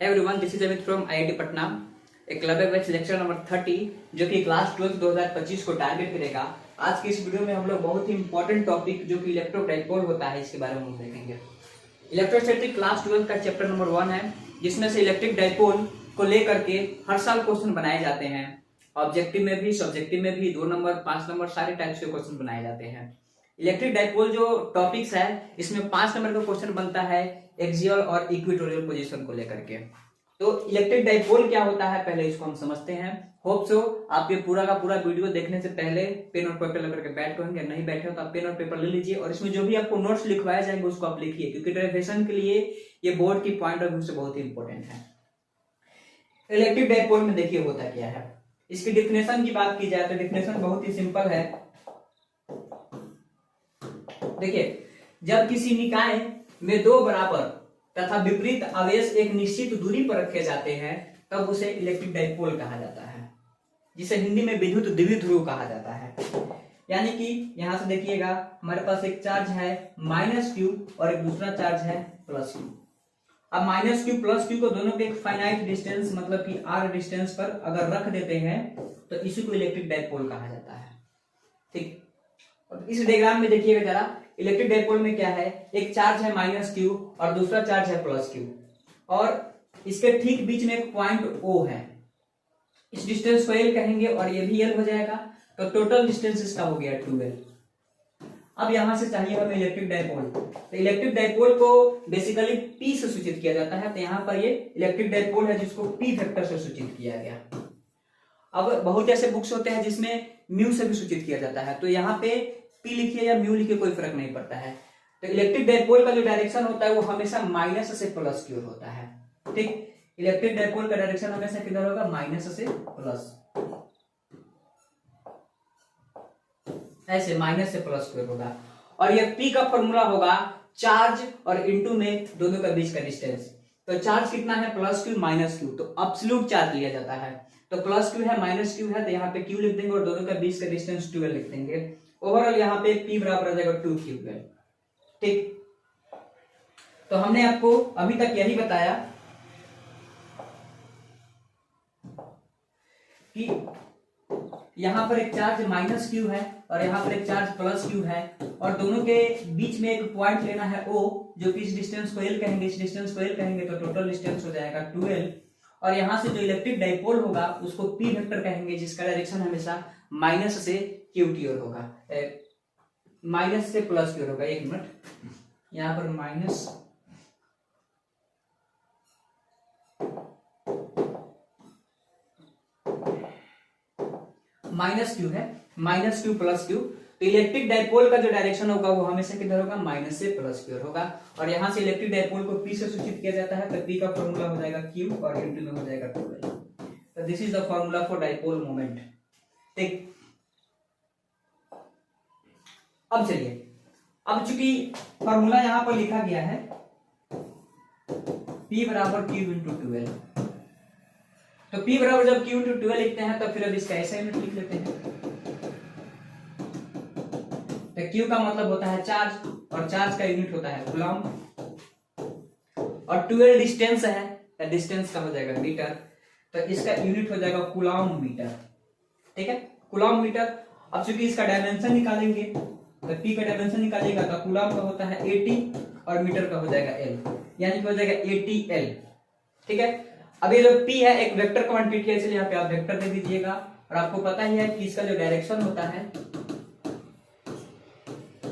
Everyone, this is Amit from IIT Patna. एक club है lecture number 30 जो कि क्लास 12 2025 को टारगेट करेगा। आज की इस वीडियो में हम लोग बहुत ही इंपॉर्टेंट टॉपिक जो कि इलेक्ट्रोडाइपोल होता है इसके बारे में हम देखेंगे। इलेक्ट्रोस्टैटिक क्लास 12 का चैप्टर नंबर 1 है, जिसमें से इलेक्ट्रिक डाइपोल को लेकर के हर साल क्वेश्चन बनाए जाते हैं। ऑब्जेक्टिव में भी, सब्जेक्टिव में भी 2 नंबर 5 नंबर सारे टाइप्स के क्वेश्चन बनाए जाते हैं। इलेक्ट्रिक डाइपोल जो टॉपिक्स है इसमें 5 नंबर का क्वेश्चन बनता है एक्सियल और इक्वेटोरियल पोजीशन को लेकर के। तो इलेक्ट्रिक डाइपोल क्या होता है पहले इसको हम समझते हैं। होप सो आप ये पूरा का पूरा वीडियो देखने से पहले पेन और पेपर लेकर के बैठ होंगे। नहीं बैठे हो तो आप पेन और पेपर ले लीजिए और इसमें जो भी आपको नोट्स लिखवाए जाएंगे उसको आप लिखिए, क्योंकि डेरिवेशन के लिए ये बोर्ड की पॉइंट ऑफ व्यू से बहुत ही इंपॉर्टेंट है। इलेक्ट्रिक डाइपोल में देखिए होता क्या है। इसकी डिफिनेशन की बात की जाए तो डिफिनेशन बहुत ही सिंपल है। देखिए, जब किसी निकाय में दो बराबर तथा विपरीत आवेश एक निश्चित दूरी पर रखे जाते हैं तब उसे इलेक्ट्रिक डाइपोल कहा जाता है, जिसे हिंदी में विद्युत द्विध्रुव कहा जाता है। यानी कि यहां से देखिएगा, हमारे पास एक चार्ज है -q और एक दूसरा चार्ज है +q। अब -q +q को दोनों के एक फाइनाइट डिस्टेंस मतलब कि r डिस्टेंस पर अगर रख देते हैं तो इसी को इलेक्ट्रिक डाइपोल कहा जाता है। ठीक, और इस डायग्राम में देखिएगा जरा, इलेक्ट्रिक डाइपोल में क्या है, एक चार्ज है -q और दूसरा चार्ज है +q और इसके ठीक बीच में एक पॉइंट O है। इस डिस्टेंस को L कहेंगे और ये भी L हो जाएगा, तो टोटल डिस्टेंस इसका हो गया 2L। अब यहां से चाहिए हमें इलेक्ट्रिक डाइपोल। तो इलेक्ट्रिक डाइपोल को बेसिकली P से सूचित किया जाता है, तो यहां पर ये इलेक्ट्रिक डाइपोल है जिसको P वेक्टर से सूचित किया गया। अब बहुत ऐसे बुक्स होते हैं जिसमें म्यू से भी सूचित किया जाता है, तो यहाँ पे P लिखिए या म्यू लिखिए कोई फर्क नहीं पड़ता है। तो इलेक्ट्रिक डाइपोल का जो डायरेक्शन होता है वो हमेशा माइनस से प्लस की ओर होता है। ठीक, इलेक्ट्रिक डाइपोल का डायरेक्शन हमेशा किधर होगा, माइनस से प्लस, ऐसे माइनस से प्लस की ओर होगा। और ये P का फॉर्मूला होगा चार्ज और इनटू में दोनों के बीच का डिस्टेंस। तो चार्ज कितना है, +q -q, तो एब्सोल्यूट चार्ज लिया जाता है। तो +q है -q है, तो यहाँ पे q लिख देंगे और दोनों के बीच का डिस्टेंस 2L लिख देंगे। ओवरऑल यहाँ पे P बराबर आ जाएगा 2qL। ठीक, तो हमने आपको अभी तक यही बताया कि यहां पर एक चार्ज -q है और यहां पर एक चार्ज +q है और दोनों के बीच में एक पॉइंट लेना है O, जो कि इस डिस्टेंस को L कहेंगे, इस डिस्टेंस को L कहेंगे, तो टोटल डिस्टेंस हो जाएगा 2L। और यहां से जो इलेक्ट्रिक डाइपोल होगा उसको P वेक्टर कहेंगे, जिसका डायरेक्शन हमेशा माइनस से q की ओर होगा, माइनस से प्लस की ओर होगा। एक मिनट, यहां पर -q है, -q +q। तो इलेक्ट्रिक डाइपोल का जो डायरेक्शन होगा वो हमेशा किधर होगा, माइनस से प्लस की ओर होगा। और यहां से इलेक्ट्रिक डाइपोल को P से सूचित किया जाता है, तो P का फॉर्मूला हो जाएगा q और इनटू में हो जाएगा 2L। तो this is the formula for dipole moment. ठीक, अब चलिए, अब चूंकि फॉर्मूला यहां पर लिखा गया है P बराबर q इंटू 2L, तो P बराबर जब q इंटू 2L लिखते हैं तो फिर अब इसका ऐसा यूनिट लिख लेते हैं। तो Q का मतलब होता है चार्ज और चार्ज का यूनिट होता है कूलम और 2L डिस्टेंस है, तो डिस्टेंस का हो जाएगा मीटर, तो इसका यूनिट हो जाएगा कूलम मीटर। ठीक है, कूलम मीटर। अब चूंकि इसका डायमेंशन निकालेंगे तो P का डायमेंशन निकालेगा तो कूलम का होता है 80 और मीटर का हो जाएगा L, यानी कि हो जाएगा 80L। ठीक है, अब ये जो P है एक वेक्टर क्वांटिटी है, इसलिए यहाँ पे आप वेक्टर दे दीजिएगा। और आपको पता ही है कि इसका जो डायरेक्शन होता है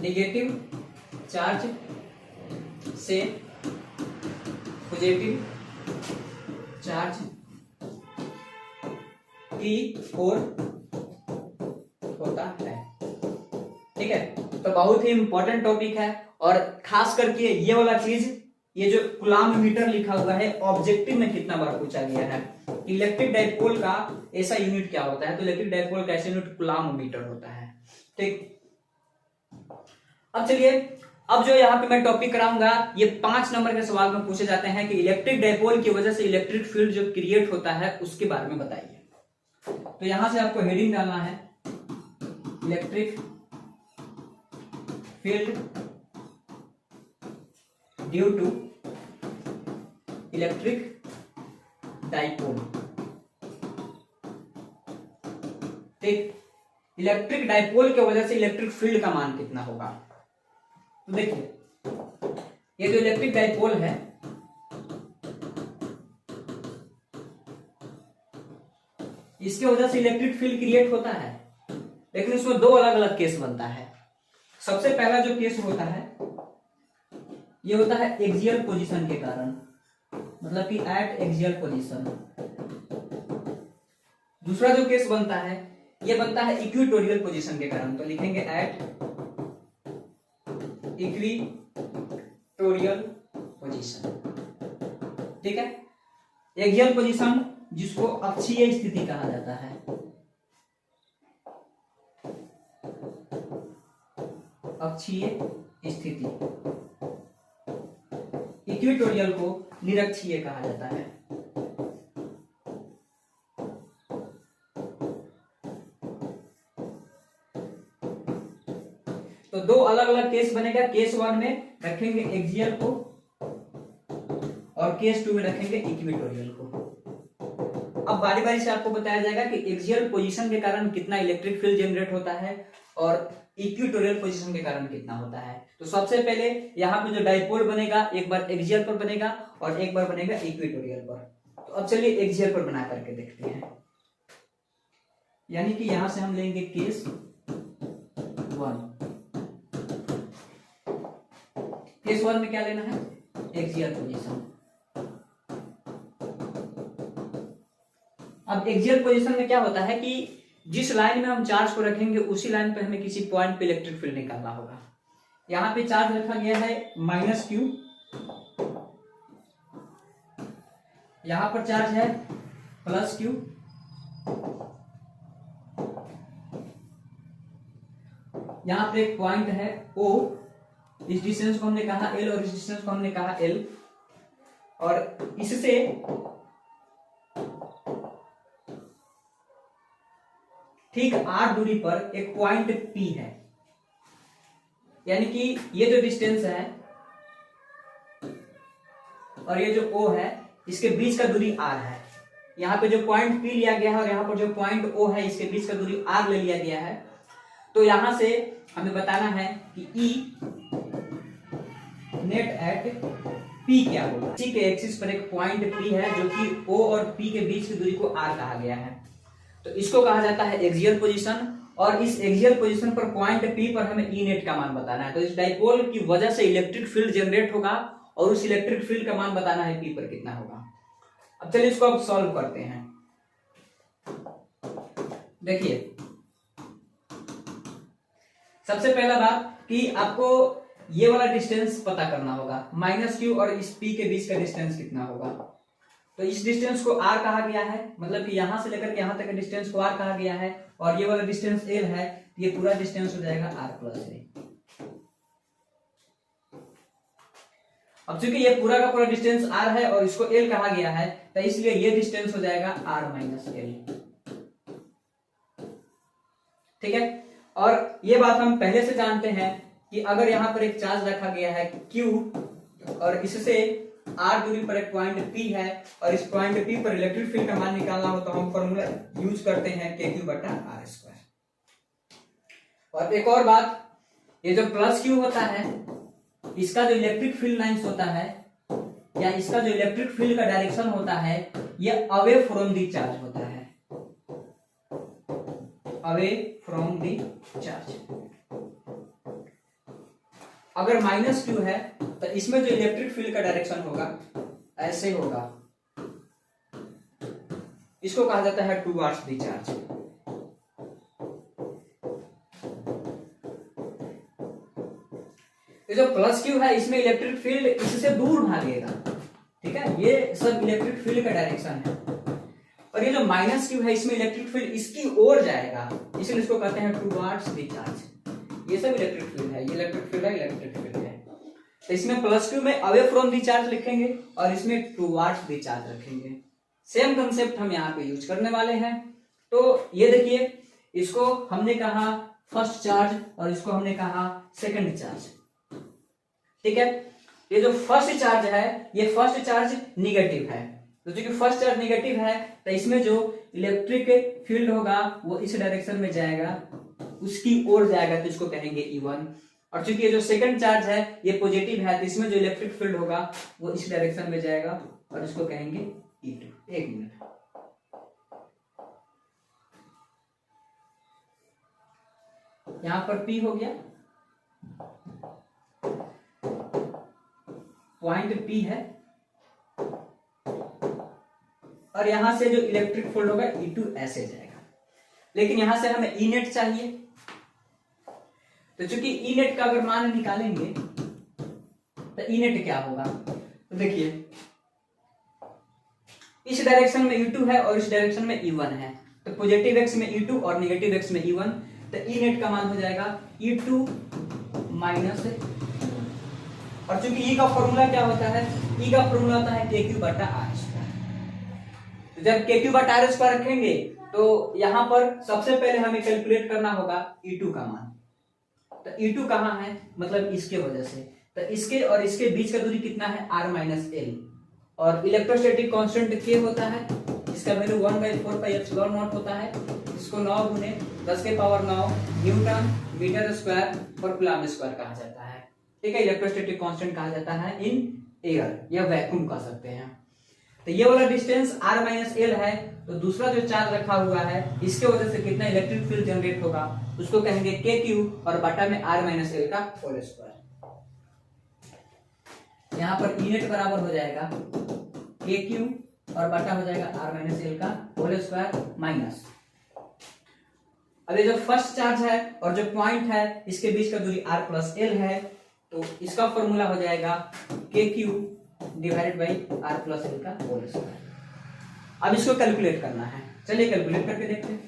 नेगेटिव चार्ज से पॉजिटिव चार्ज की ओर होता है। ठीक है, तो बहुत ही इंपॉर्टेंट टॉपिक है और खास करके ये वाला चीज, ये जो कूलम मीटर लिखा हुआ है ऑब्जेक्टिव में कितना बार पूछा गया है। इलेक्ट्रिक डाइपोल का ऐसा यूनिट क्या होता है, तो इलेक्ट्रिक डाइपोल का ऐसा यूनिट कूलम मीटर होता है। ठीक, अब चलिए, अब जो यहाँ पे मैं टॉपिक कराऊंगा ये 5 नंबर के सवाल में पूछे जाते हैं कि इलेक्ट्रिक डाइपोल की वजह से इलेक्ट्रिक फील्ड जो क्रिएट होता है उसके बारे में बताइए। तो यहां से आपको हेडिंग डालना है electric field due to electric dipole. ठीक, इलेक्ट्रिक डाइपोल की वजह से इलेक्ट्रिक फील्ड का मान कितना होगा। तो देखिए ये जो इलेक्ट्रिक डाइपोल है इसके वजह से इलेक्ट्रिक फील्ड क्रिएट होता है, लेकिन इसमें दो अलग अलग केस बनता है। सबसे पहला जो केस होता है ये होता है एक्सियल पोजीशन के कारण, मतलब कि एट एक्सियल पोजीशन। दूसरा जो केस बनता है ये बनता है इक्वेटोरियल पोजीशन के कारण, तो लिखेंगे एट इक्वेटोरियल पोजीशन। ठीक है, एक्सियल पोजीशन जिसको अक्षीय स्थिति कहा जाता है, अक्षीय स्थिति। इक्वेटोरियल को निरक्षीय कहा जाता है। तो दो अलग अलग केस बनेगा। केस 1 में रखेंगे एक्सियल को और केस 2 में रखेंगे इक्वेटोरियल को। अब बारी बारी से आपको बताया जाएगा कि एक्सियल पोजीशन के कारण कितना इलेक्ट्रिक फील्ड जनरेट होता है और इक्वेटोरियल पोजीशन के कारण कितना होता है। तो सबसे पहले यहाँ पे जो डाइपोल बनेगा एक बार एक्सियल पर बनेगा और एक बार बनेगा इक्वेटोरियल पर। तो अब चलिए एक्सियल पर बना करके देखते हैं। यानी कि यहां से हम लेंगे केस 1। केस 1 में क्या लेना है, एक्सियल पोजीशन। अब एक्सियल पोजीशन में क्या होता है कि जिस लाइन में हम चार्ज को रखेंगे उसी लाइन पे हमें किसी पॉइंट पे इलेक्ट्रिक फील्ड निकालना होगा। यहां पे चार्ज रखा गया है -q, यहां पर चार्ज है +q, यहां पे एक पॉइंट है O, इस डिस्टेंस को हमने कहा L और इस डिस्टेंस को हमने कहा L, और इससे ठीक r दूरी पर एक पॉइंट P है। यानी कि ये जो डिस्टेंस है और ये जो O है इसके बीच का दूरी r है। यहाँ पे जो पॉइंट P लिया गया है और यहाँ पर जो पॉइंट O है इसके बीच का दूरी r ले लिया गया है। तो यहां से हमें बताना है कि E नेट एट P क्या होगा। इसी के एक्सिस पर एक पॉइंट P है जो कि O और P के बीच की दूरी को r कहा गया है। तो इसको कहा जाता है एक्सियल पोजीशन, और इस एक्सियल पोजीशन पर पॉइंट P पर हमें E नेट का मान बताना है। तो इस डाइपोल की वजह से इलेक्ट्रिक फील्ड जनरेट होगा और उस इलेक्ट्रिक फील्ड का मान बताना है P पर कितना होगा। अब चलिए इसको अब सॉल्व करते हैं। देखिए सबसे पहला बात कि आपको ये वाला डिस्टेंस पता करना होगा, -q और इस P के बीच का डिस्टेंस कितना होगा। तो इस डिस्टेंस को r कहा गया है, मतलब कि यहां से लेकर के यहां तक के डिस्टेंस को r कहा गया है, और ये वाला डिस्टेंस l है, ये पूरा डिस्टेंस हो जाएगा r + a। अब चूंकि ये पूरा का पूरा डिस्टेंस r है और इसको l कहा गया है, तो इसलिए ये डिस्टेंस हो जाएगा r - l। ठीक है, और ये बात हम पहले से जानते हैं कि अगर यहां पर एक चार्ज रखा गया है q और इससे r दूरी पर एक पॉइंट P है और इस पॉइंट P पर इलेक्ट्रिक फील्ड का मान निकालना हो तो हम फॉर्मूला यूज करते हैं kq/r²। और एक और बात, ये जो +q होता है इसका जो इलेक्ट्रिक फील्ड लाइंस होता है या इसका जो इलेक्ट्रिक फील्ड का डायरेक्शन होता है ये अवे फ्रॉम दी चार्ज होता है, अवे फ्रॉम दी चार्ज। अगर -q है तो इसमें जो इलेक्ट्रिक फील्ड का डायरेक्शन होगा ऐसे होगा, इसको कहा जाता है टुवर्ड्स द चार्ज। ये जो +q है इसमें इलेक्ट्रिक फील्ड इससे दूर भागेगा। ठीक है, ये सब इलेक्ट्रिक फील्ड का डायरेक्शन है, और ये जो -q है इसमें इलेक्ट्रिक फील्ड इसकी ओर जाएगा, इसलिए इसको कहते हैं टुवर्ड्स द चार्ज। ये सब इलेक्ट्रिक फील्ड है, ये इलेक्ट्रिक फील्ड है, इलेक्ट्रिक फील्ड है। तो इसमें +q में अवे फ्रॉम दी चार्ज लिखेंगे और इसमें टुवर्ड्स दी चार्ज रखेंगे। सेम कंसेप्ट हम यहाँ पे यूज करने वाले हैं। तो ये देखिए, इसको हमने कहा फर्स्ट चार्ज और इसको हमने कहा सेकंड चार्ज। ठीक है, ये जो फर्स्ट चार्ज है ये फर्स्ट चार्ज निगेटिव है, तो चूंकि फर्स्ट चार्ज नेगेटिव है तो इसमें जो इलेक्ट्रिक फील्ड होगा वो इस डायरेक्शन में जाएगा, उसकी ओर जाएगा, तो इसको कहेंगे E1। और चूंकि ये जो सेकंड चार्ज है ये पॉजिटिव है तो इसमें जो इलेक्ट्रिक फील्ड होगा वो इस डायरेक्शन में जाएगा और इसको कहेंगे E2। एक मिनट, यहां पर P हो गया, पॉइंट P है, और यहां से जो इलेक्ट्रिक फील्ड होगा E2 ऐसे जाएगा। लेकिन यहां से हमें E नेट चाहिए, तो चूंकि E नेट का अगर मान निकालेंगे तो E नेट क्या होगा, तो देखिए इस डायरेक्शन में E2 है और इस डायरेक्शन में E1 है, तो पॉजिटिव एक्स में E2 और नेगेटिव एक्स में E1, तो E नेट का मान हो जाएगा E2 माइनस, और चूंकि E का फॉर्मूला क्या होता है, E का फॉर्मूला होता है KQ बटा R स्क्वायर। तो जब KQ बटा R स्क्वायर रखेंगे तो यहां पर सबसे पहले हमें कैलकुलेट करना होगा E2 का मान। तो E2 कहां है, मतलब इसके वजह से, तो इसके और इसके बीच का दूरी कितना है, R माइनस एल, और इलेक्ट्रोस्टैटिक कांस्टेंट K होता है, इसका वैल्यू 1/4πε0 होता है, इसको 9 गुने 10 के पावर 9 न्यूटन मीटर स्क्वायर पर कूलम्ब स्क्वायर कहा जाता है। ठीक है, इलेक्ट्रोस्टैटिक कांस्टेंट कहा जाता है इन एयर या वैक्यूम कह सकते हैं। तो ये वाला डिस्टेंस R माइनस एल है, तो दूसरा जो चार्ज रखा हुआ है इसके वजह से कितना इलेक्ट्रिक फील्ड जनरेट होगा उसको कहेंगे KQ और बटा में R माइनस एल का होल स्क्वायर। यहाँ पर E नेट बराबर हो जाएगा KQ और बटा हो जाएगा R माइनस एल का होल स्क्वायर माइनस, अब ये जो फर्स्ट चार्ज है और जो पॉइंट है इसके बीच का दूरी R प्लस एल है, तो इसका फॉर्मूला हो जाएगा KQ divided by R plus L का होल स्क्वायर। अब इसको कैलकुलेट करना है, चलिए कैलकुलेट करके देखते हैं।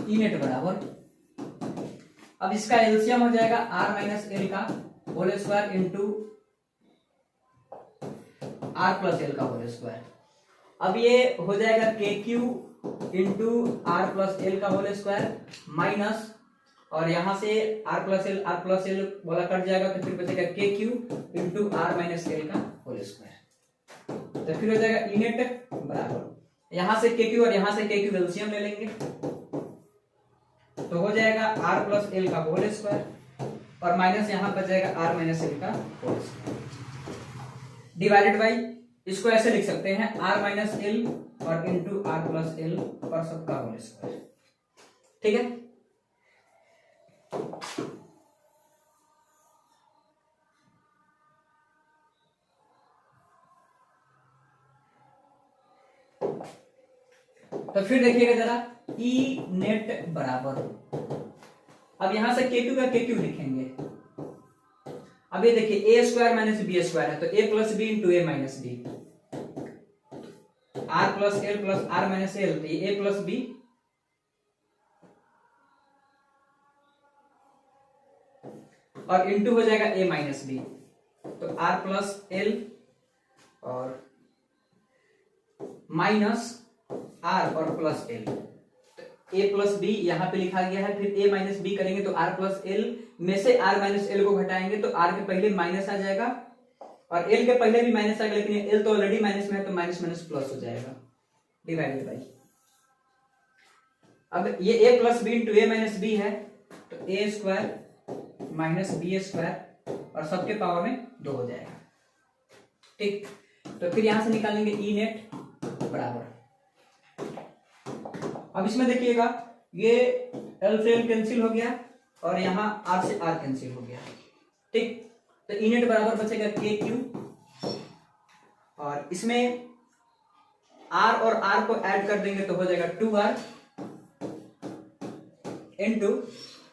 E नेट बराबर, अब इसका एलसीएम हो जाएगा R माइनस एल का whole square into R plus L का होल स्क्वायर। अब ये हो जाएगा KQ into R plus L का होल स्क्वायर माइनस, और यहां से R प्लस एल वाला कट जाएगा तो फिर बचेगा KQ into R minus L का होल स्क्वायर। तो फिर हो जाएगा E नेट बराबर, यहां से KQ और यहां से KQ एलसीएम ले लेंगे तो हो जाएगा R प्लस एल का होल स्क्वायर और माइनस यहां पर जाएगा R माइनस एल का होल स्क्वायर डिवाइडेड बाई, इसको ऐसे लिख सकते हैं R माइनस एल और इंटू R प्लस एल और सबका होल स्क्वायर। ठीक है, तो फिर देखिएगा जरा E नेट बराबर, अब यहां से KQ का KQ लिखेंगे। अब ये देखिए A square minus B square है तो A plus B into A minus B, R plus L plus R minus L, तो ये A प्लस बी और इंटू हो जाएगा A माइनस बी, तो R प्लस एल और माइनस R और प्लस एल, तो A प्लस बी यहाँ पे लिखा गया है, फिर A माइनस बी करेंगे तो R प्लस एल में से R माइनस एल को घटाएंगे तो R के पहले माइनस आ जाएगा और L के पहले भी माइनस आएगा, लेकिन L तो ऑलरेडी माइनस में है तो माइनस माइनस प्लस हो जाएगा डिवाइडेड बाई, अब ये A plus B into A minus B है तो A square minus B square और सबके पावर में 2 हो जाएगा। ठीक, तो फिर यहां से निकालेंगे E नेट बराबर, अब इसमें देखिएगा ये L से L कैंसिल हो गया और यहाँ R से R कैंसिल हो गया। ठीक, तो E नेट बराबर बचेगा KQ और इसमें R और R को ऐड कर देंगे तो हो जाएगा 2R इनटू,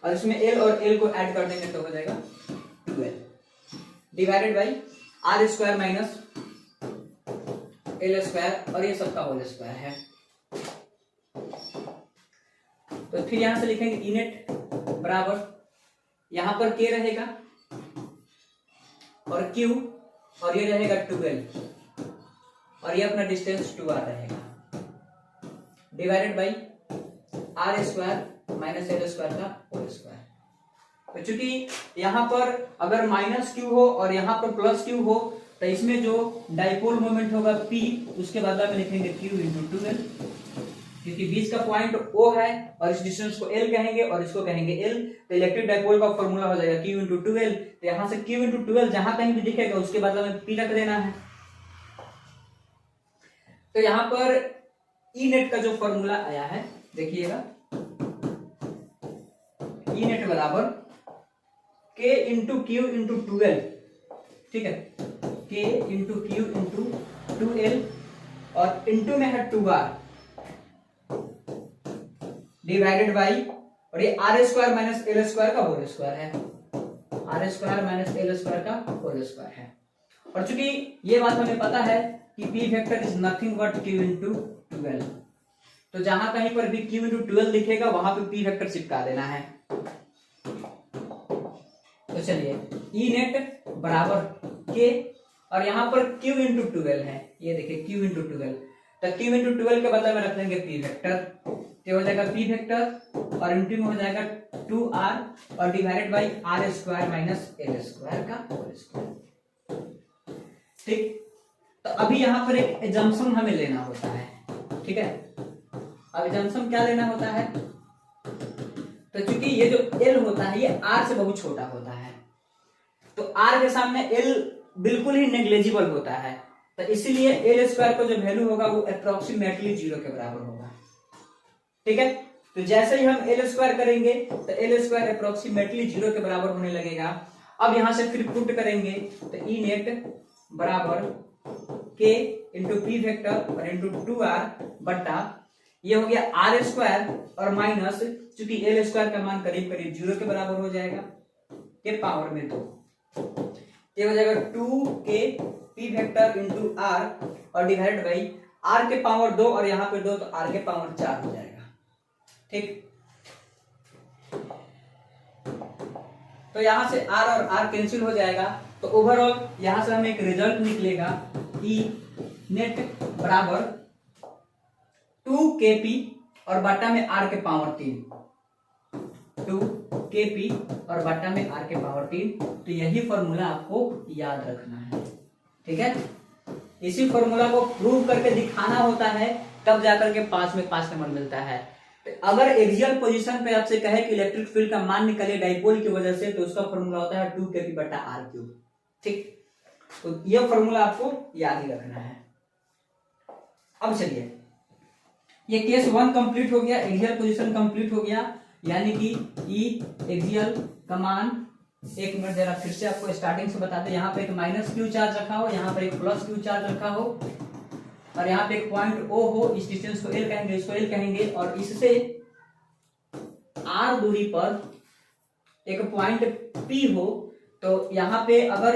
और इसमें L और L को ऐड कर देंगे तो हो जाएगा 2L divided by R square minus L square और ये सबका होल स्क्वायर है। तो फिर यहां से लिखेंगे E नेट बराबर, यहां पर K रहेगा और Q और ये रहेगा 2L और ये अपना डिस्टेंस 2R रहेगा divided by R square minus L square का होल स्क्वायर। तो चूंकि यहाँ पर अगर माइनस क्यू हो और यहाँ पर प्लस क्यू हो तो इसमें जो डाइपोल मोमेंट होगा P, उसके बदला में लिखेंगे Q इंटू 2L, क्योंकि बीच का पॉइंट O है और इस डिस्टेंस को L कहेंगे और इसको कहेंगे L, तो इलेक्ट्रिक डाइपोल का फॉर्मूला हो जाएगा Q इंटू 2L। तो यहाँ से Q इंटू 2L जहां कहीं भी दिखेगा उसके बदला में P रख देना है। तो यहाँ पर ई नेट का जो फॉर्मूला आया है देखिएगा, ई नेट बराबर K into Q into 2L, ठीक है, K into Q into 2L और इंटू में है 2 बार डिवाइडेड बाई, और ये R square minus L square का होल स्क्वायर है, R square minus L square का होल स्क्वायर है। और चूंकि ये बात हमें पता है कि P vector is nothing but Q into 2L, तो जहां कहीं पर भी Q इंटू 2L दिखेगा वहां पे P वेक्टर चिपका देना है। तो चलिए ई नेट बराबर K और यहाँ पर Q इंटू 2L है, ये देखिए Q इंटू 2L, तो Q इंटू 2L के बदले में रख देंगे P वेक्टर, तो हो जाएगा P वेक्टर और इंटू में हो जाएगा 2R और divided by R square minus L square का होल स्क्वायर। ठीक, तो अभी यहाँ पर एक एजम्पशन हमें लेना होता है, ठीक है। अब एजम्पशन क्या लेना होता है, तो चूंकि ये जो L होता है ये R से बहुत छोटा होता है, तो R के सामने L बिल्कुल ही नेग्लिजिबल होता है, तो इसीलिए L स्क्वायर का जो वैल्यू होगा वो अप्रोक्सीमेटली 0 के बराबर होगा, ठीक है। तो जैसे ही हम L स्क्वायर करेंगे तो L स्क्वायर अप्रोक्सीमेटली 0 के बराबर होने लगेगा। अब यहां से फिर पुट करेंगे तो ई नेट बराबर K इंटू P वेक्टर और इंटू 2R बट्टा ये हो गया आर स्क्वायर और माइनस, चूंकि L स्क्वायर का मान करीब करीब 0 के बराबर हो जाएगा, के पावर में 2, ये हो जाएगा 2K P vector into R और डिवाइडेड बाई R के पावर 2 और यहाँ पे 2 तो R के पावर 4 हो जाएगा, ठीक। तो यहां से R और R कैंसिल हो जाएगा, तो ओवरऑल यहां से हमें एक रिजल्ट निकलेगा ई नेट बराबर 2kp और बटा में R के पावर 3, 2kp और बटा में R के पावर 3। तो यही फॉर्मूला आपको याद रखना है, ठीक है। इसी फॉर्मूला को प्रूव करके दिखाना होता है, तब जाकर के 5 में 5 नंबर मिलता है। तो अगर एक्सियल पोजीशन पे आपसे कहे कि इलेक्ट्रिक फील्ड का मान निकले डाइपोल की वजह से, तो उसका फॉर्मूला होता है 2kp बटा R3, ठीक। तो यह फॉर्मूला आपको याद ही रखना है। अब चलिए, ये केस 1 कंप्लीट हो गया, एक्सियल पोजीशन कंप्लीट हो गया, यानी कि ई एक्सियल का मान, एक मिनट जरा फिर से आपको स्टार्टिंग से बता दें, यहाँ पे एक माइनस क्यू चार्ज रखा हो, यहाँ पर एक प्लस क्यू चार्ज रखा हो और यहाँ पे एक पॉइंट O हो, इस डिस्टेंस को L कहेंगे, इसको L कहेंगे, और इससे R दूरी पर एक पॉइंट P हो, तो यहाँ पे अगर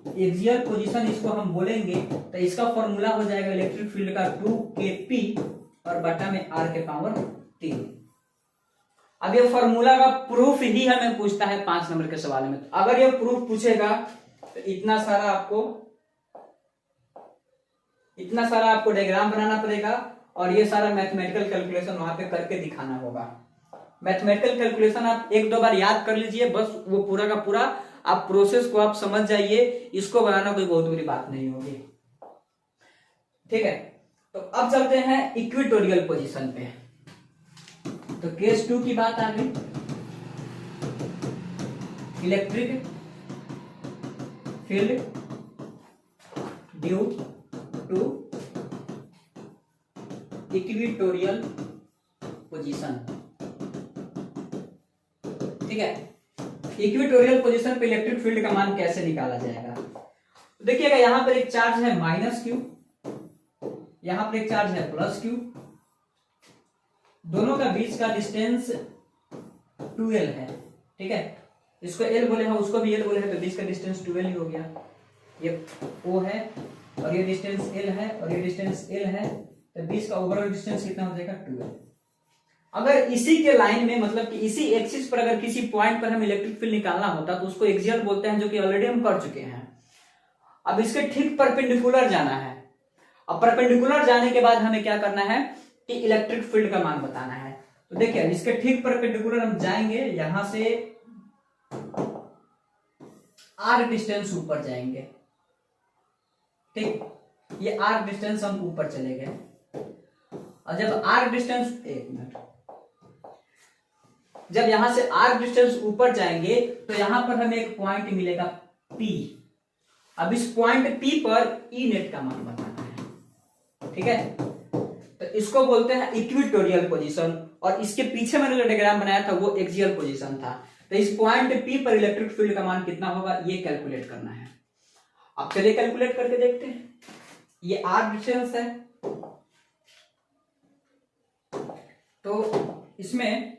एक्सियल पोजीशन इसको हम बोलेंगे तो इसका फॉर्मूला हो जाएगा इलेक्ट्रिक फील्ड का 2kp और बटा में R के पावर 3। अब ये फॉर्मूला का प्रूफ ही हमें पूछता है 5 नंबर के सवाल में। तो अगर ये प्रूफ पूछेगा तो इतना सारा आपको डायग्राम बनाना पड़ेगा और ये सारा मैथमेटिकल कैलकुलेशन वहां पे करके दिखाना होगा। मैथमेटिकल कैलकुलेशन आप 1-2 बार याद कर लीजिए, बस वो पूरा का पूरा आप प्रोसेस को आप समझ जाइए, इसको बनाना कोई बहुत बड़ी बात नहीं होगी, ठीक है। तो अब चलते हैं इक्वेटोरियल पोजीशन पे। तो केस 2 की बात आ गई, electric field due to equatorial position, ठीक है। इक्वेटोरियल पोजीशन पे इलेक्ट्रिक फील्ड का मान कैसे निकाला जाएगा, तो देखिएगा यहां पर एक चार्ज है माइनस क्यू, यहां पर एक चार्ज है प्लस क्यू, दोनों का बीच का डिस्टेंस 2L है, ठीक है। इसको L बोले हैं, उसको भी L बोले हैं, तो बीच का डिस्टेंस 2L ही हो गया। ये O है और ये डिस्टेंस L है और ये डिस्टेंस L है, तो बीच का ओवरऑल डिस्टेंस कितना हो जाएगा 2L। अगर इसी के लाइन में, मतलब कि इसी एक्सिस पर अगर किसी पॉइंट पर हम इलेक्ट्रिक फील्ड निकालना होता तो उसको एक्सियल बोलते हैं, जो कि ऑलरेडी हम कर चुके हैं। अब इसके ठीक परपेंडिकुलर जाना है, अब परपेंडिकुलर जाने के बाद हमें क्या करना है कि इलेक्ट्रिक फील्ड का मान बताना है। तो देखिए इसके ठीक परपेंडिकुलर हम जाएंगे, यहां से आर डिस्टेंस ऊपर जाएंगे, ठीक, ये आर डिस्टेंस हम ऊपर चले गए, और जब आर डिस्टेंस, एक मिनट, जब यहां से आर डिस्टेंस ऊपर जाएंगे तो यहां पर हमें एक पॉइंट मिलेगा P। अब इस पॉइंट P पर ई नेट का मान बताना है, ठीक है। तो इसको बोलते हैं इक्वेटोरियल पोजीशन, और इसके पीछे मैंने जो डायग्राम बनाया था वो एक्सियल पोजीशन था। तो इस पॉइंट P पर इलेक्ट्रिक फील्ड का मान कितना होगा ये कैलकुलेट करना है। अब चलिए कैलकुलेट करके देखते हैं। ये आर डिस्टेंस है, तो इसमें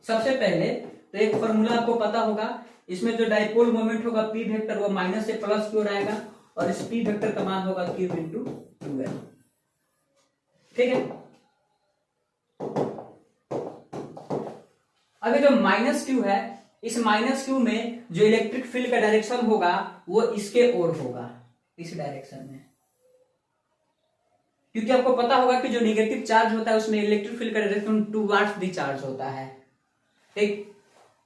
सबसे पहले तो एक फॉर्मूला आपको पता होगा, इसमें जो डाइपोल मोमेंट होगा P वेक्टर वो माइनस से प्लस की ओर आएगा, और इस P वेक्टर का मान होगा Q इंटू 2L, ठीक है। अभी जो माइनस Q है, इस माइनस Q में जो इलेक्ट्रिक फील्ड का डायरेक्शन होगा वो इसके ओर होगा, इस डायरेक्शन में, क्योंकि आपको पता होगा कि जो नेगेटिव चार्ज होता है उसमें इलेक्ट्रिक फील्ड का डायरेक्शन टुवर्ड्स द चार्ज होता है, ठीक।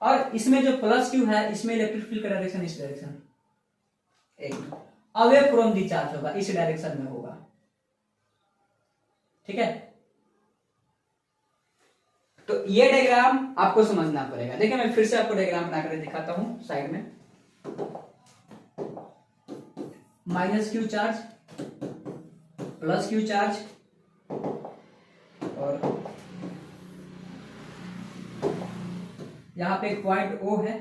और इसमें जो प्लस Q है, इसमें इलेक्ट्रिक फील्ड का डायरेक्शन इस डायरेक्शन, एक अवे फ्रॉम दी चार्ज होगा, इस डायरेक्शन में होगा, ठीक है। तो ये डायग्राम आपको समझना पड़ेगा। देखिए मैं फिर से आपको डायग्राम बनाकर दिखाता हूं साइड में। Minus Q charge, plus Q charge, और यहां पे एक पॉइंट O है,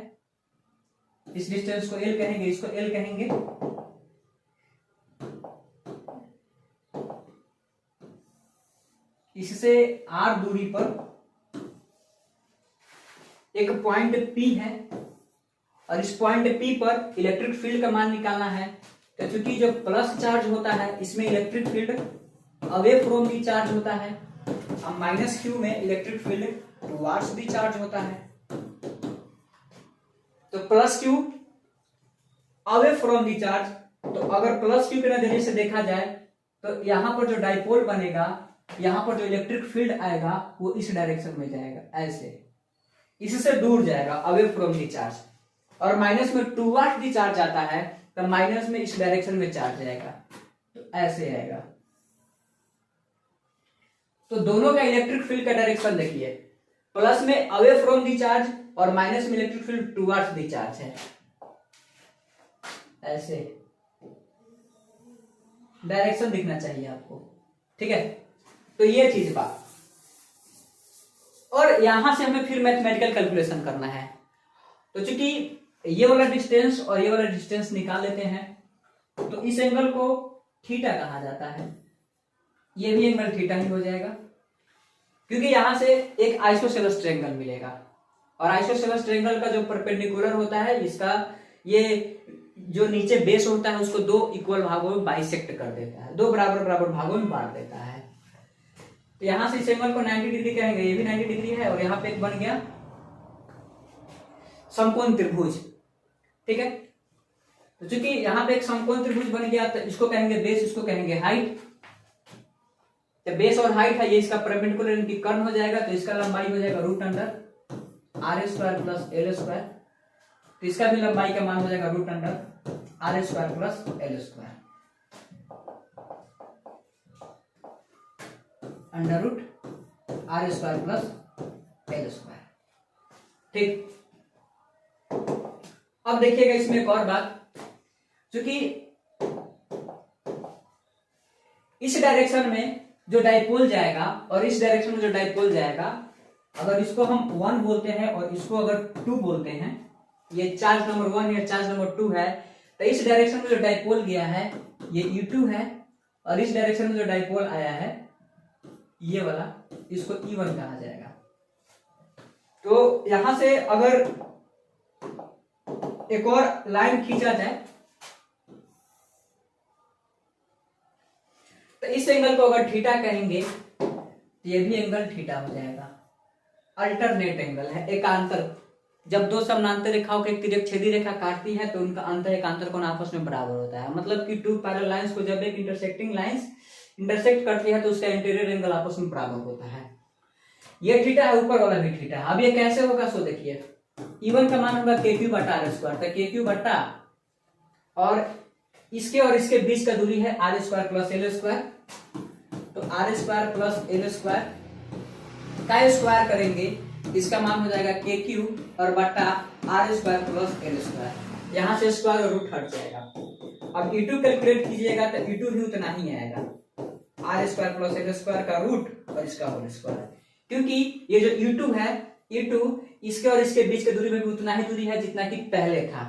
इस डिस्टेंस को L कहेंगे, इसको L कहेंगे। इससे R दूरी पर एक पॉइंट P है, और इस पॉइंट P पर इलेक्ट्रिक फील्ड का मान निकालना है। तो चूंकि जो प्लस चार्ज होता है इसमें electric field away from the charge होता है, और माइनस Q में electric field towards the charge होता है। तो plus Q away from the charge, तो अगर प्लस Q के नजरिए से देखा जाए तो यहां पर जो डाइपोल बनेगा, यहां पर जो इलेक्ट्रिक फील्ड आएगा वो इस डायरेक्शन में जाएगा, ऐसे इससे दूर जाएगा, अवे फ्रॉम दी चार्ज। और माइनस में टुवर्ड्स दी चार्ज आता है, तो माइनस में इस डायरेक्शन में चार्ज जाएगा, तो ऐसे आएगा। तो दोनों का इलेक्ट्रिक फील्ड का डायरेक्शन देखिए, प्लस में अवे फ्रॉम दी चार्ज और माइनस में electric field towards the charge है, ऐसे डायरेक्शन दिखना चाहिए आपको, ठीक है। तो ये चीज बात, और यहां से हमें फिर मैथमेटिकल कैलकुलेशन करना है। तो चूंकि ये वाला डिस्टेंस और ये वाला डिस्टेंस निकाल लेते हैं, तो इस एंगल को थीटा कहा जाता है, ये भी एंगल थीटा ही हो जाएगा, क्योंकि यहां से एक आइसोसेलेस ट्रायंगल मिलेगा, और आइसोसेलेस ट्रायंगल का जो परपेंडिकुलर होता है, इसका ये जो नीचे बेस होता है उसको दो इक्वल भागों में बाइसेक्ट कर देता है, दो बराबर बराबर भागों में बांट देता है। तो यहां से इस एंगल को 90 डिग्री कहेंगे, ये भी 90 डिग्री है, और यहां पे एक बन गया समकोण त्रिभुज, ठीक है। तो चूंकि यहां पे एक समकोण त्रिभुज बन गया, तो इसको कहेंगे बेस, इसको कहेंगे हाइट। तो बेस और हाइट है, ये इसका परपेंडिकुलर इनकी कर्ण हो जाएगा, तो इसका लंबाई हो जाएगा root under R square plus L square. तो इसका भी लंबाई का मान हो जाएगा root under R square plus L square, under root R square plus L square, ठीक। अब देखिएगा इसमें एक और बात, क्योंकि इस डायरेक्शन में जो डाइपोल जाएगा और इस डायरेक्शन में जो डाइपोल जाएगा, अगर इसको हम 1 बोलते हैं और इसको अगर 2 बोलते हैं, ये चार्ज नंबर 1 या चार्ज नंबर 2 है, तो इस डायरेक्शन में जो डाइपोल गया है ये E2 है, और इस डायरेक्शन में जो डाइपोल आया है ये वाला, इसको E1 कहा जाएगा। तो यहां से अगर एक और लाइन खींचा जाए, तो इस एंगल को अगर थीटा कहेंगे तो ये भी एंगल थीटा हो जाएगा। अल्टरनेट एंगल है, एकांतर। जब दो समानांतर रेखाओं की एक तिर्यक छेदी रेखा काटती है तो उनका अंतर एकांतर कोण आपस में बराबर होता है। मतलब कि टू पैरेलल लाइंस को जब एक इंटरसेक्टिंग लाइंस इंटरसेक्ट करती है तो उसका इंटीरियर एंगल आपस में बराबर होता है। ये थीटा है, ऊपर वाला भी थीटा है। अब ये कैसे होगा सो देखिए, E1 का मान होगा के क्यू बटा आर स्क्वायर, तो के क्यू बटा और इसके बीच का दूरी है R square plus L square, तो R square plus L square का स्क्वायर करेंगे, इसका मान हो जाएगा के क्यू और बटा R square plus L square, यहां से स्क्वायर और रूट हट जाएगा। अब E2 कैलकुलेट कीजिएगा तो E2 भी उतना ही आएगा, R square plus L square का रूट और इसका होल स्क्वायर, क्योंकि ये जो E2 है, E2 इसके और इसके बीच के दूरी में भी उतना ही दूरी है जितना कि पहले था,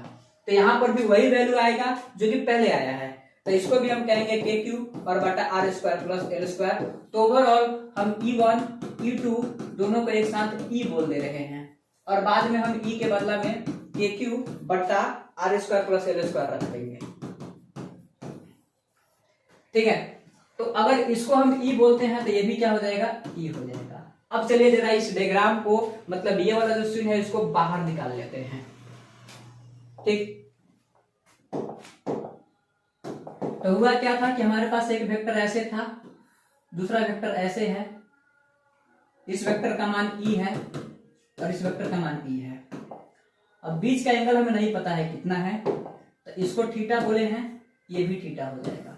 तो यहाँ पर भी वही वैल्यू आएगा जो कि पहले आया है, तो इसको भी हम कहेंगे के क्यू और बटा R square plus L square. तो ओवरऑल हम E1 E2 दोनों को एक साथ E बोल दे रहे हैं और बाद में हम E के बदला में के क्यू बटा R square plus L square रख देंगे, ठीक है। तो अगर इसको हम E बोलते हैं तो ये भी क्या हो जाएगा, E हो जाएगा। अब चलिए जरा इस डायग्राम को, मतलब ये वाला जो सीन है इसको बाहर निकाल लेते हैं, ठीक। तो हुआ क्या था कि हमारे पास एक वेक्टर ऐसे था, दूसरा वेक्टर ऐसे है, इस वेक्टर का मान E है और इस वेक्टर का मान E है। अब बीच का एंगल हमें नहीं पता है कितना है, तो इसको थीटा बोले हैं, ये भी थीटा हो जाएगा।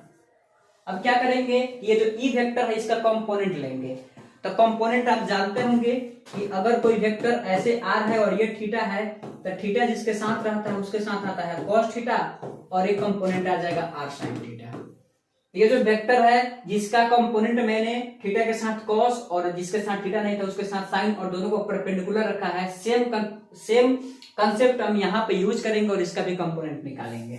अब क्या करेंगे, ये जो E वेक्टर है इसका कंपोनेंट लेंगे, तो कंपोनेंट आप जानते होंगे कि अगर कोई वेक्टर ऐसे R है और ये थीटा है, तो थीटा जिसके साथ रहता है उसके साथ आता है cos थीटा और एक कंपोनेंट आ जाएगा R sin थीटा। ये जो वेक्टर है जिसका कंपोनेंट मैंने थीटा के साथ cos और जिसके साथ थीटा नहीं था उसके साथ sin और दोनों को परपेंडिकुलर रखा है, सेम कंसेप्ट हम यहाँ पे यूज करेंगे और इसका भी कंपोनेंट निकालेंगे।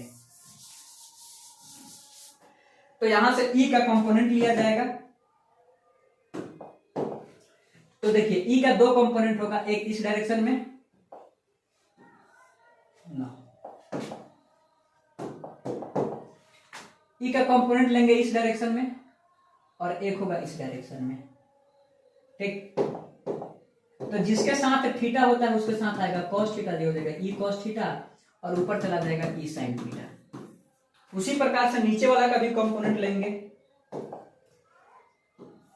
तो यहां से E का कंपोनेंट लिया जाएगा, तो देखिए E का दो कंपोनेंट होगा, एक इस डायरेक्शन में E का कंपोनेंट लेंगे इस डायरेक्शन में और एक होगा इस डायरेक्शन में, ठीक। तो जिसके साथ थीटा होता है उसके साथ आएगा cos थीटा, जो हो जाएगा E cos थीटा और ऊपर चला जाएगा E sin थीटा। उसी प्रकार से नीचे वाला का भी कंपोनेंट लेंगे,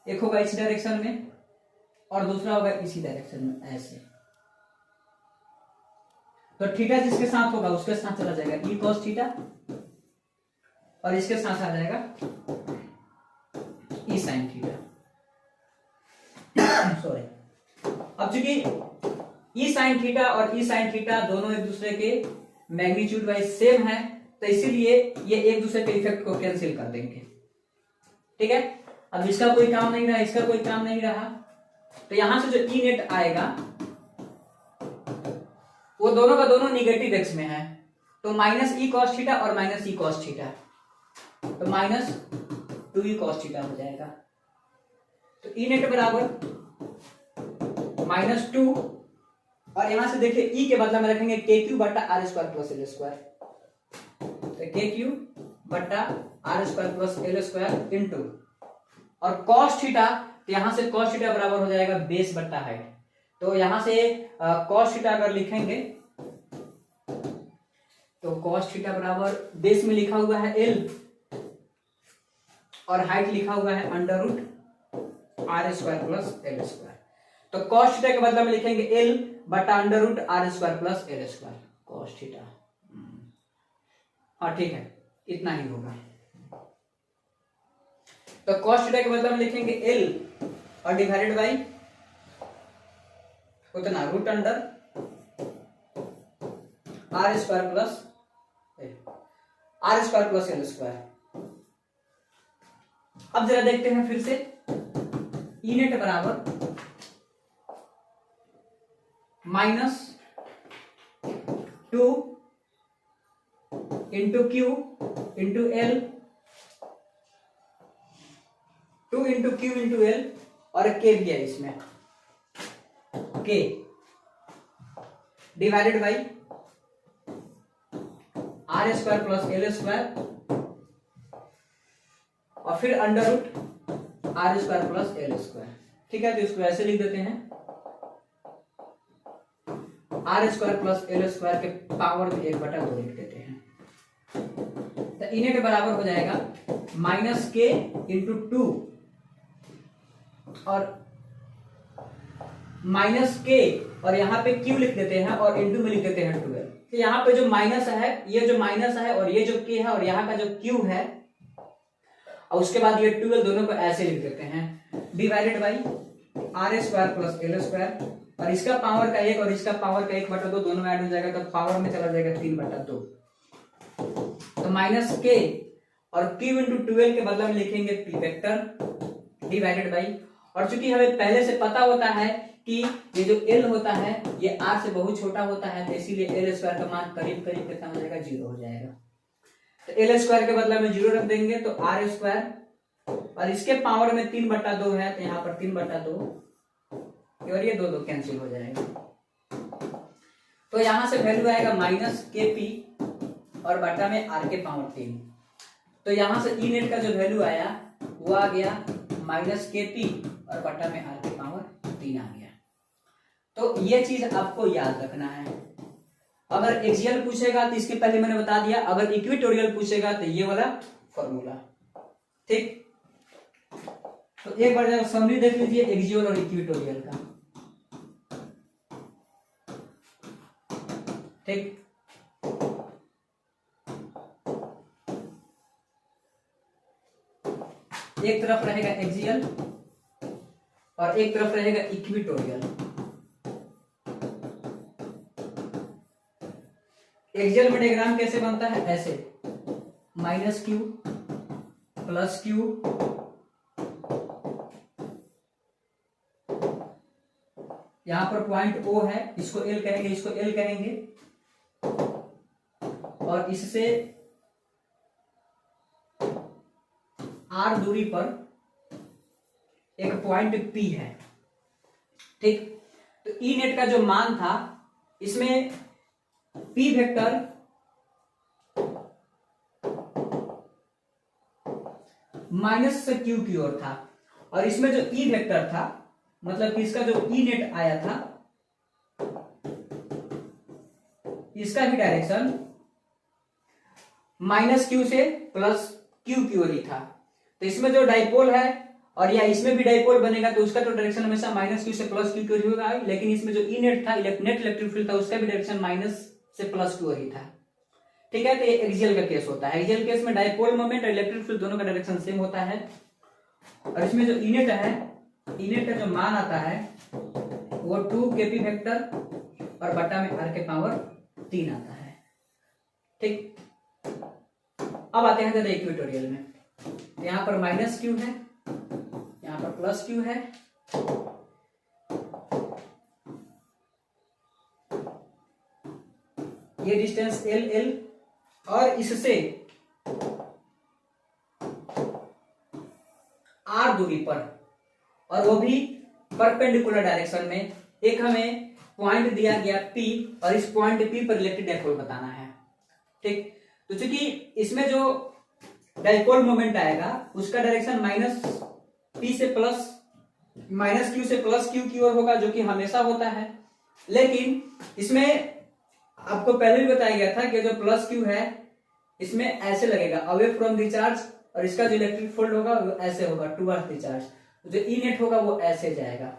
एक होगा इस डायरेक्शन में और दूसरा होगा इसी डायरेक्शन में, ऐसे। तो थीटा जिसके साथ होगा उसके साथ चला जाएगा E cos थीटा और इसके साथ आ जाएगा E sin थीटा। सॉरी, अब चूंकि E sin थीटा और E sin थीटा दोनों एक दूसरे के मैग्नीट्यूड वाइज सेम है, तो इसीलिए ये एक दूसरे के इफेक्ट को कैंसिल कर देंगे, ठीक है। अब इसका कोई काम नहीं रहा, इसका कोई काम नहीं रहा, तो यहां से जो E नेट आएगा वो दोनों का दोनों निगेटिव एक्स में है, तो माइनस E cos थीटा और माइनस E cos थीटा, तो माइनस 2E cos थीटा हो जाएगा। तो E नेट बराबर -2 और यहां से देखिए E के बदला में रखेंगे के क्यू बटा R square plus L square, तो के क्यू बटा R square plus L square into और cos थीटा, तो यहां से cos थीटा बराबर हो जाएगा बेस बटा हाइट, तो यहां से cos थीटा अगर लिखेंगे तो cos थीटा बराबर बेस में लिखा हुआ है L और हाइट लिखा हुआ है under root R square plus L square, तो cos थीटा के बदला में लिखेंगे L बटा under root R square plus L square cos theta. हाँ ठीक है, इतना ही होगा। तो cos थीटा के बदला में लिखेंगे L और डिवाइडेड बाई उतना root under R square plus L square. अब जरा देखते हैं फिर से, E नेट बराबर -2 into Q into L, 2 into Q into L और के भी है इसमें, K divided by R square plus L square और फिर under root R square plus L square, ठीक है। तो इसको ऐसे लिख देते हैं, R square plus L square के पावर में 1/2 लिख देते हैं, तो E नेट बराबर हो जाएगा -k इंटू 2 और माइनस के और यहाँ पे क्यू लिख देते हैं और इंटू में लिख देते हैं 12। तो यहाँ पे जो माइनस है, ये जो माइनस है और ये जो के है और यहाँ का जो क्यू है और उसके बाद ये 12, दोनों को ऐसे लिख देते हैं divided by R square plus L square, और इसका पावर का 1 और इसका पावर का 1/2 दोनों ऐड हो जाएगा तो पावर में चला जाएगा 3/2। तो माइनस के और क्यू इंटू 12 के बदले में लिखेंगे पी वेक्टर डिवाइडेड बाई, और चूंकि हमें पहले से पता होता है कि ये जो एल होता है ये आर से बहुत छोटा होता है, तो इसीलिए एल स्क्वायर का मान करीब करीब कितना हो जाएगा, 0 हो जाएगा। तो एल स्क्वायर के बदले में 0 रख देंगे तो आर स्क्वायर, और इसके पावर में 3/2 है तो यहाँ पर 3/2 और ये 2 कैंसिल हो जाएगा। तो यहां से वैल्यू आएगा माइनस के पी और बटा में आर के पावर 3। तो यहां से ई नेट का जो वैल्यू आया वो आ गया माइनस के पी और बटा में आर के पावर 3 आ गया। तो ये चीज आपको याद रखना है। अगर एक्सियल पूछेगा तो इसके पहले मैंने बता दिया, अगर इक्वेटोरियल पूछेगा तो ये वाला फॉर्मूला। ठीक, तो एक बार जरा समरी देख लीजिए एक्सियल और इक्वेटोरियल का। ठीक, एक तरफ रहेगा एक्सियल और एक तरफ रहेगा इक्वेटोरियल। एक्सियल में डायग्राम कैसे बनता है, ऐसे माइनस क्यू प्लस क्यू यहां पर पॉइंट ओ है, इसको एल कहेंगे, इसको एल कहेंगे, और इससे आर दूरी पर एक पॉइंट पी है। ठीक, तो ई नेट का जो मान था इसमें पी वेक्टर माइनस से क्यू की ओर था, और इसमें जो ई वेक्टर था मतलब कि इसका जो ई नेट आया था इसका भी डायरेक्शन माइनस क्यू से प्लस क्यू की ओर ही था। तो इसमें जो डाइपोल है और या इसमें भी डाइपोल बनेगा तो उसका तो डायरेक्शन हमेशा माइनस क्यू से प्लस क्यू की ओर होगा, लेकिन इसमें जो ई नेट था नेट इलेक्ट्रिक फील्ड था उसका भी डायरेक्शन माइनस से प्लस की ओर ही था। ठीक है, तो ये एक्सियल का केस होता है। एक्सियल केस में डाइपोल मोमेंट और इलेक्ट्रिक फील्ड दोनों का डायरेक्शन सेम होता है, और इसमें जो ई नेट है, ई नेट का जो मान आता है वो 2 केपी वेक्टर और बटा में आर के पावर 3 आता है। ठीक, अब आते हैं जरा इक्वेटोरियल में। यहां पर माइनस क्यू है, यहां पर प्लस क्यू है, ये डिस्टेंस एल एल, और इससे आर दूरी पर, और वो भी परपेंडिकुलर डायरेक्शन में। एक हमें पॉइंट दिया गया P और इस पॉइंट P पर इलेक्ट्रिक डाइपोल बताना है। ठीक, तो चूंकि इसमें जो डाइपोल मोमेंट आएगा उसका डायरेक्शन माइनस P से प्लस माइनस क्यू से प्लस क्यू की ओर होगा, जो कि हमेशा होता है। लेकिन इसमें आपको पहले भी बताया गया था कि जो प्लस क्यू है इसमें ऐसे लगेगा अवे फ्रॉम द चार्ज, और इसका जो इलेक्ट्रिक फील्ड होगा वो ऐसे होगा टुवर्ड्स द चार्ज। जो ई नेट होगा वो ऐसे जाएगा,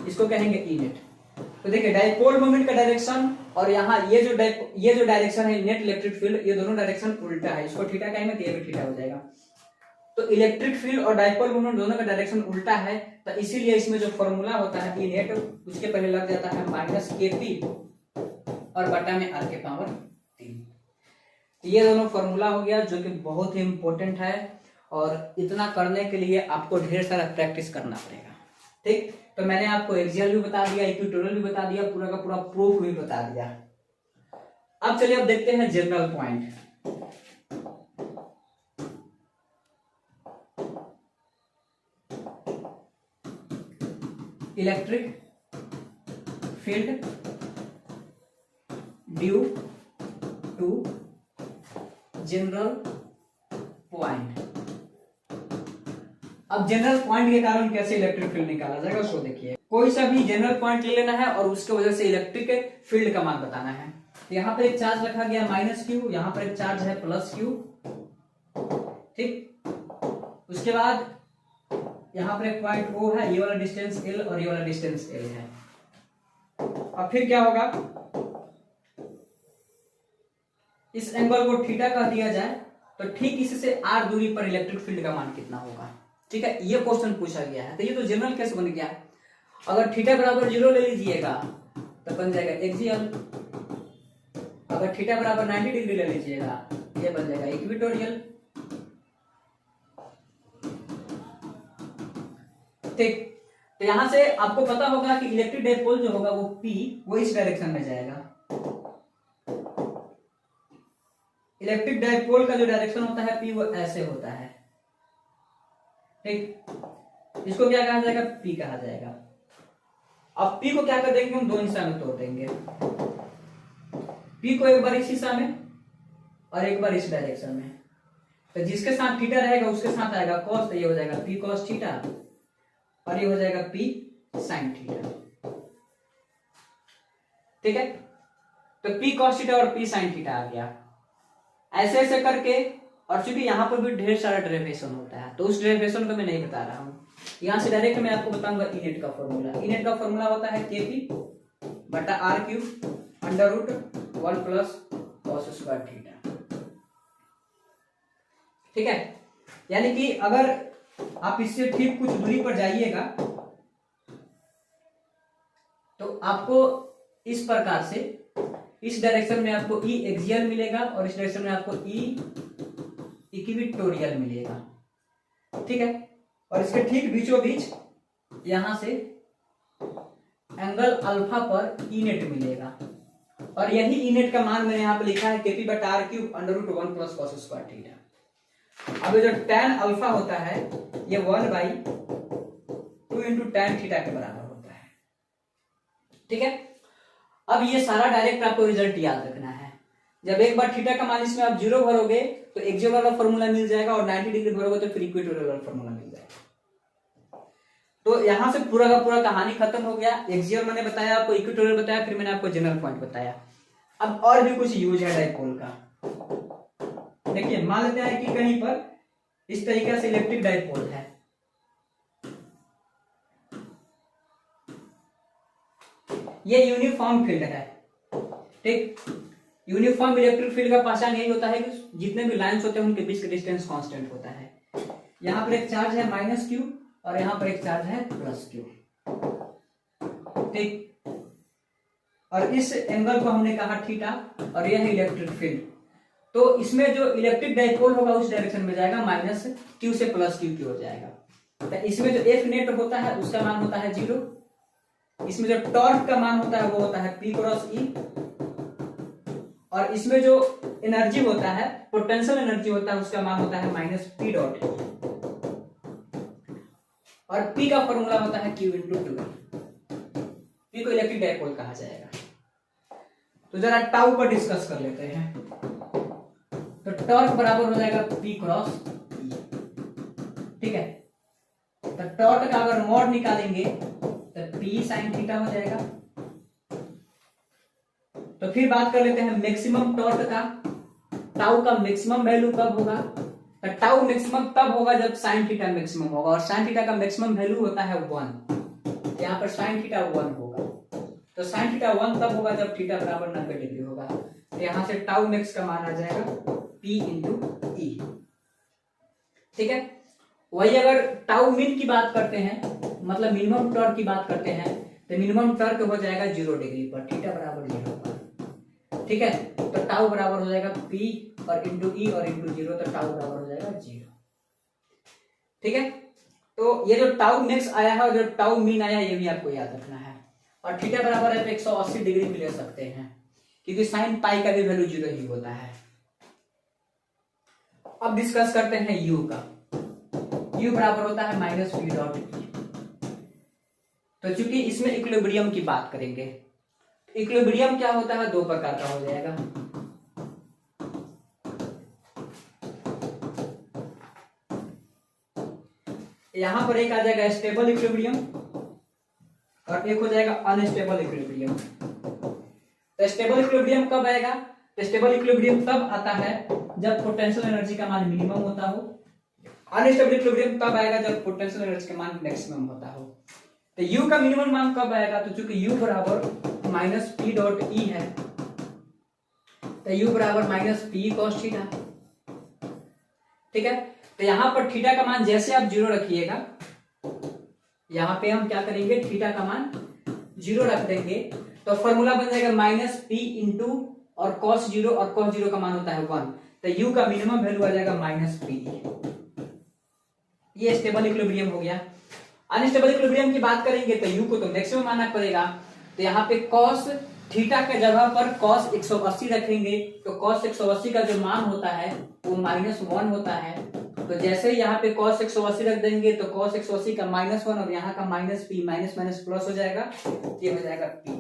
इसको कहेंगे ई नेट। तो देखिए डाइपोल मोमेंट का डायरेक्शन और यहाँ ये जो डायरेक्शन है नेट इलेक्ट्रिक फील्ड, ये दोनों डायरेक्शन उल्टा है, इसको थीटा कहेंगे तो ये भी थीटा हो जाएगा। तो इलेक्ट्रिक फील्ड और डाइपोल मोमेंट दोनों का डायरेक्शन उल्टा है, तो इसीलिए इसमें जो फॉर्मूला होता है ई नेट उसके पहले लग जाता है माइनस के पी और बटा में आर के पावर 3। ये दोनों फॉर्मूला हो गया जो कि बहुत ही इंपॉर्टेंट है, और इतना करने के लिए आपको ढेर सारा प्रैक्टिस करना पड़ेगा। ठीक, तो मैंने आपको एक्सियल भी बता दिया, इक्वेटोरियल भी बता दिया, पूरा का पूरा प्रूफ भी बता दिया। अब चलिए अब देखते हैं general point. Electric field due to general point. अब जनरल पॉइंट के कारण कैसे इलेक्ट्रिक फील्ड निकाला जाएगा उसको देखिए। कोई सा भी जनरल पॉइंट ले लेना है और उसके वजह से इलेक्ट्रिक फील्ड का मान बताना है। यहाँ पर एक चार्ज रखा गया माइनस क्यू, यहाँ पर एक चार्ज है प्लस क्यू। ठीक, उसके बाद यहाँ पर एक पॉइंट O है, ये वाला डिस्टेंस L और ये वाला डिस्टेंस L है। अब फिर क्या होगा, इस एंगल को थीटा कह दिया जाए तो ठीक इससे r दूरी पर इलेक्ट्रिक फील्ड का मान कितना होगा। ठीक है, ये क्वेश्चन पूछा गया है, तो ये तो जनरल केस बन गया। अगर थीटा बराबर 0 ले लीजिएगा तो बन जाएगा एक्सियल, अगर थीटा बराबर 90 डिग्री ले लीजिएगा ये बन जाएगा इक्वेटोरियल। ठीक, तो यहां से आपको पता होगा कि इलेक्ट्रिक डाइपोल जो होगा वो P वो इस डायरेक्शन में जाएगा। इलेक्ट्रिक डाइपोल का जो डायरेक्शन होता है P वो ऐसे होता है। ठीक, इसको क्या कहा जाएगा, P कहा जाएगा। अब P को क्या कर देंगे हम, दो हिस्सा में तोड़ देंगे। P को एक बार इस हिस्सा में और एक बार इस डायरेक्शन में, तो जिसके साथ थीटा रहेगा उसके साथ आएगा cos, तो ये हो जाएगा P cos थीटा और ये हो जाएगा P sin थीटा। ठीक है, तो P cos थीटा और P sin थीटा आ गया। ऐसे ऐसे करके, और चूंकि यहाँ पर भी ढेर सारा डेरिवेशन होता है तो उस डेरिवेशन को मैं नहीं बता रहा हूं, यहां से डायरेक्ट मैं आपको बताऊंगा इनेट का फॉर्मूला। इनेट का फॉर्मूला होता है KP बटा R³ under root 1 plus cos square theta. ठीक है, यानी कि अगर आप इससे ठीक कुछ दूरी पर जाइएगा तो आपको इस प्रकार से, इस डायरेक्शन में आपको E एक्सियल मिलेगा और इस डायरेक्शन में आपको E इक्वेटोरियल मिलेगा। ठीक है, और इसके ठीक बीचों बीच यहां से एंगल अल्फा पर E नेट मिलेगा, और यही E नेट का मान मैंने यहां पर लिखा है KP बटा R³ under root 1 plus cos square theta. अब ये जो tan अल्फा होता है ये 1/2 इंटू tan थीटा के बराबर होता है। ठीक है, अब ये सारा डायरेक्ट आपको रिजल्ट याद रखना है। जब एक बार थीटा का मान इसमें आप 0 भरोगे तो एक्सियल वाला फॉर्मूला मिल जाएगा, और 90 डिग्री भरोगे तो फिर इक्वेटोरियल वाला फॉर्मूला मिल जाएगा। तो यहां से पूरा का पूरा कहानी खत्म हो गया। एक्सियल मैंने बताया आपको, इक्वेटोरियल बताया, फिर मैंने आपको जनरल पॉइंट बताया। अब और भी कुछ यूज है डाइपोल का। देखिए, मान लेते हैं कि कहीं पर इस तरीके से इलेक्ट्रिक डाइपोल है, ये यूनिफॉर्म फील्ड है। ठीक, यूनिफॉर्म इलेक्ट्रिक फील्ड का पहचान यही होता है कि जितने भी लाइंस होते हैं उनके बीच का डिस्टेंस कांस्टेंट होता है। यहां पर एक चार्ज है -q और यहां पर एक चार्ज है +q। ठीक, और इस एंगल को हमने कहा थीटा, और यह है इलेक्ट्रिक फील्ड। तो इसमें जो इलेक्ट्रिक डाइपोल होगा उस डायरेक्शन में जाएगा, -q से +q हो जाएगा। तो इसमें जो F नेट होता है उसका मान होता है 0, इसमें जो टॉर्क का मान होता है वो होता है P क्रॉस E, और इसमें जो एनर्जी होता है, पोटेंशियल एनर्जी होता है, उसका मान होता है -P डॉट E, और P का फॉर्मूला होता है Q इंटू 2। P को इलेक्ट्रिक डाइपोल कहा जाएगा। तो जरा टाउ पर डिस्कस कर लेते हैं। तो टॉर्क बराबर हो जाएगा P क्रॉस E। ठीक है, तो टॉर्क का अगर मॉड निकालेंगे तो P sin थीटा हो जाएगा। तो फिर बात कर लेते हैं मैक्सिमम टॉर्क का। टाउ का मैक्सिमम वैल्यू कब होगा, तो टाउ मैक्सिमम तब होगा जब sin थीटा मैक्सिमम होगा, और sin थीटा का मैक्सिमम वैल्यू होता है 1। यहाँ पर sin थीटा 1 होगा, तो sin थीटा 1 तब होगा जब थीटा बराबर 90 डिग्री होगा। तो यहां से टाउ मैक्स का मान आ जाएगा P इंटू E। ठीक है, वही अगर टाउ मिन की बात करते हैं, मतलब मिनिमम टॉर्क की बात करते हैं, तो मिनिमम टॉर्क हो जाएगा 0 डिग्री पर, थीटा बराबर 0 पर। ठीक है, तो टाउ बराबर हो जाएगा P और इंटू E और इंटू 0, तो टाउ बराबर हो जाएगा 0। ठीक है, तो ये जो टाउ मैक्स आया है और जो टाउ मिन आया ये भी आपको याद रखना है। और थीटा बराबर है तो 180 डिग्री भी ले सकते हैं, क्योंकि साइन पाई का भी वैल्यू 0 ही होता है। अब डिस्कस करते हैं U का। U बराबर होता है -P डॉट E। तो चूंकि इसमें इक्विलिब्रियम की बात करेंगे, इक्विलिब्रियम क्या होता है, दो प्रकार का हो जाएगा। यहां पर एक आ जाएगा स्टेबल इक्विलिब्रियम और एक हो जाएगा अनस्टेबल इक्विलिब्रियम। तो स्टेबल इक्विलिब्रियम कब आएगा, तो स्टेबल इक्विलिब्रियम तब आता है जब पोटेंशियल एनर्जी का मान मिनिमम होता हो अनस्टेबल इक्विलिब्रियम तब आएगा जब पोटेंशियल एनर्जी का मान मैक्सिमम होता हो। तो U का मिनिमम मान कब आएगा, तो चूंकि U बराबर माइनस पी डॉट ई है, तो U बराबर माइनस पी कॉस थीटा। ठीक है, तो यहां पर थीटा का मान जैसे आप जीरो रखिएगा, यहां पे हम क्या करेंगे, थीटा का मान जीरो रख देंगे, तो फॉर्मूला बन जाएगा माइनस पी इंटू और कॉस जीरो, और कॉस जीरो का मान होता है 1, तो U का मिनिमम वैल्यू आ जाएगा माइनस पी। ये स्टेबल इक्विलिब्रियम हो गया। अनस्टेबल इक्विलिब्रियम की बात करेंगे तो U को तो मैक्सिमम मानना पड़ेगा, तो यहाँ पे कॉस थीटा के जगह पर कॉस 180 रखेंगे, तो कॉस 180 का जो मान होता है वो -1 होता है। तो जैसे ही यहाँ पे cos 180 रख देंगे तो cos 180 का -1 और यहाँ का minus P, minus minus plus हो जाएगा, ये हो जाएगा पी।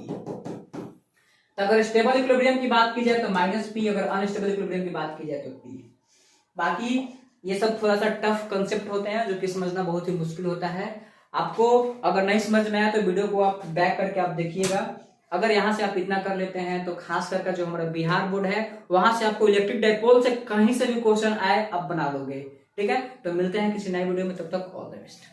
तो अगर स्टेबल इक्विलिब्रियम की बात की जाए तो माइनस पी, अगर अनस्टेबल इक्विलिब्रियम की बात की जाए तो पी। बाकी ये सब थोड़ा सा टफ कंसेप्ट होते हैं जो कि समझना बहुत ही मुश्किल होता है। आपको अगर नहीं समझ में आया तो वीडियो को आप बैक करके आप देखिएगा। अगर यहाँ से आप इतना कर लेते हैं तो खास करके जो हमारा बिहार बोर्ड है वहां से आपको इलेक्ट्रिक डाइपोल से कहीं से भी क्वेश्चन आए आप बना लोगे। ठीक है, तो मिलते हैं किसी नए वीडियो में, तब तक ऑल द बेस्ट।